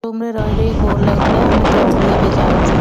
Room रे रही रही बोर लगला हम धौली ଏବେ ଯାଉଛୁ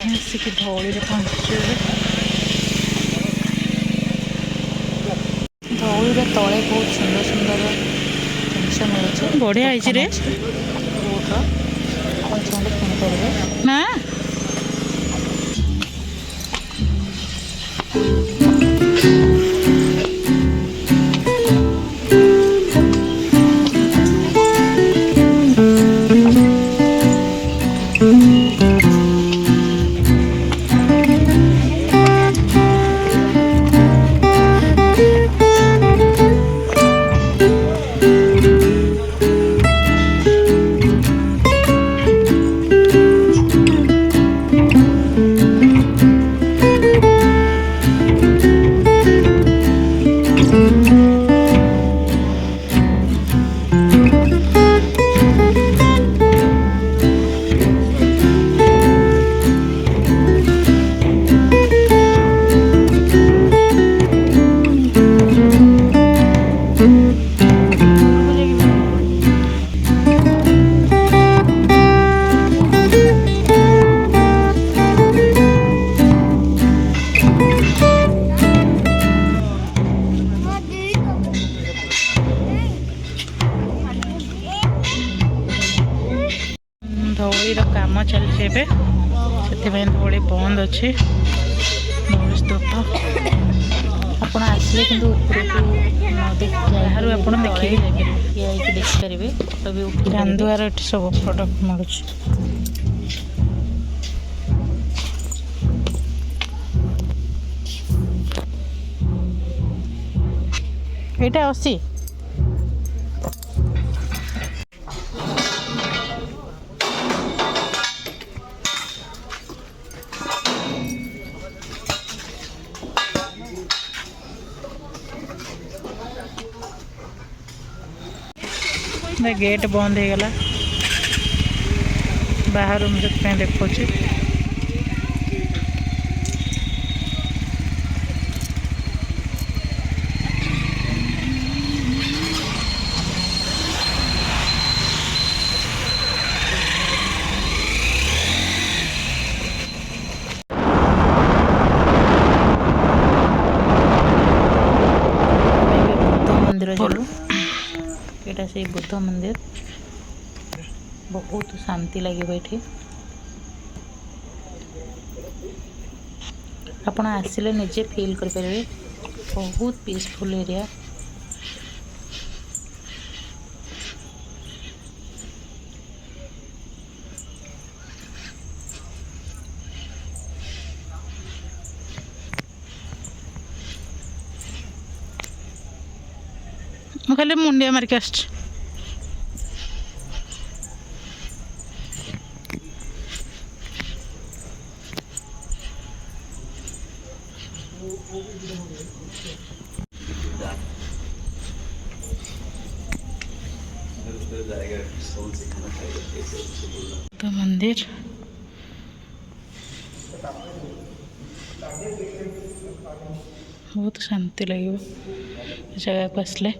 ଆସିକି ଧଉଳିରେ ପହଞ୍ଚିଛୁ ଏବେ। ଧଉଳିରେ ତଳେ ବହୁତ ସୁନ୍ଦର ସୁନ୍ଦର ଜିନିଷ ମିଳୁଛି। ବଢ଼ିଆ ହେଇଛି ରେ ବୁଟ୍ର ଆପଣ ଚାହିଁଲେ କିଣିପାରିବେ ନା। ଧଉଳିର କାମ ଚାଲିଛି ଏବେ, ସେଥିପାଇଁ ଧଉଳି ବନ୍ଦ ଅଛି। ଧଉଳି ସ୍ତୂପ ଆପଣ ଆସିଲେ କିନ୍ତୁ ଉପରକୁ ବାହାରୁ ଆପଣ ଦେଖିକି ଯାଇପାରିବେ, ଠିଆ ହେଇକି ଦେଖିପାରିବେ, ଫଟୋ ବି ଉଠେଇ ଚାନ୍ଦୁଆର ଏଠି ସବୁ ପ୍ରଡ଼କ୍ଟ ମିଳୁଛି। ଏଇଟା 80। गेट बंद हो गला बाहर मुझे देखा मंदिर चलू। एटा से बुद्ध मंदिर बहुत शांति लगे ये आपण आसिले निजे फील कर पारे, बहुत पीसफुल एरिया। खाली मुंडिया मारिक आस तो मंदिर बहुत शांति लगे जगह को आसले।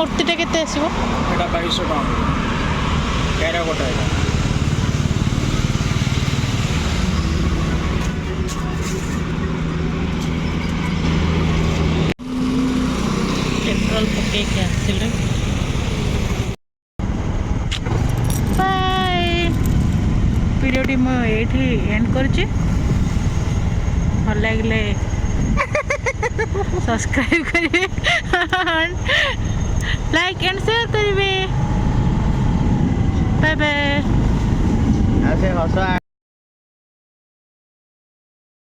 मूर्तिटा केते आसीबो एटा 2200 टका केरा गोटा एटा पेट्रोल पके के आसिले बाय वीडियोटी मु एठी एंड करछि भल लागले सब्सक्राइब करिवे लाइक एंड शेयर करिवे बाय बाय ऐसे हंसा